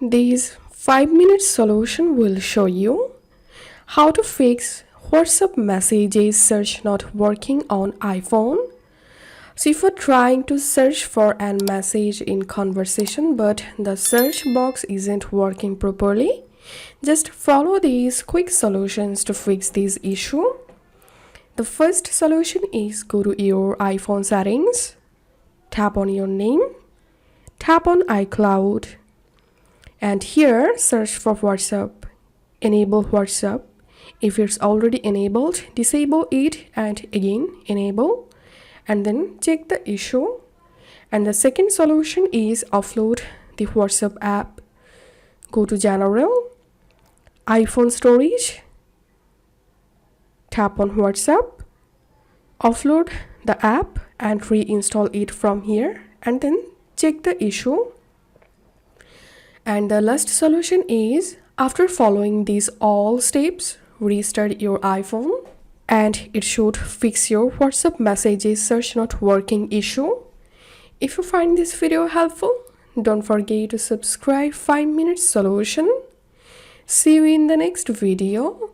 This 5-minute solution will show you how to fix WhatsApp messages search not working on iPhone. So if you're trying to search for a message in conversation but the search box isn't working properly, just follow these quick solutions to fix this issue. The first solution is go to your iPhone settings, tap on your name, tap on iCloud, and here search for WhatsApp. Enable WhatsApp. If it's already enabled, disable it and again enable, and then check the issue. And the second solution is offload the WhatsApp app. Go to General, iPhone storage, tap on WhatsApp, offload the app and reinstall it from here, and then check the issue. And the last solution is, after following these all steps, restart your iPhone and it should fix your WhatsApp messages search not working issue. If you find this video helpful, don't forget to subscribe 5-minute solution. See you in the next video.